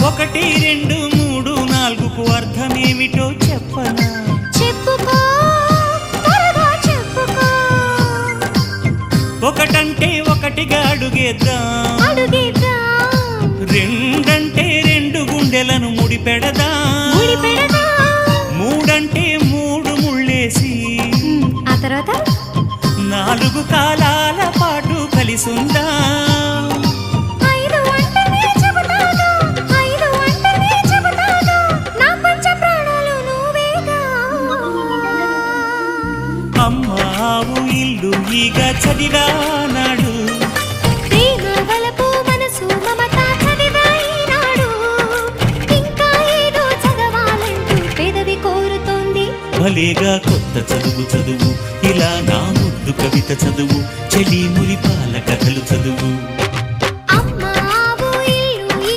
ఒకటి రెండు మూడు నాలుగుకు అర్థమేమిటో చెప్పనా? చెప్పుకో, త్వరగా చెప్పుకో. ఒకటంటే ఒకటిగా అడుగేద్దాం, రెండంటే రెండు గుండెలను ముడిపెడదాం, మూడంటే మూడు ముళ్ళేసి ఆ తర్వాత నాలుగు కాలాల పాటు కలిసుందాం. అమ్మావు ఇల్లు ఈగ చదివానాడు, ప్రేమ వలపు మనసు మమత చదివాయినాడు. ఇంకా ఏదో చదవాలంటూ పెదవి కోరుతోంది. భలేగా కొత్త చదువు చదువు, ఇలా నా ముద్దు కవిత చదువు, చెలి మురిపాల కథలు చదువు.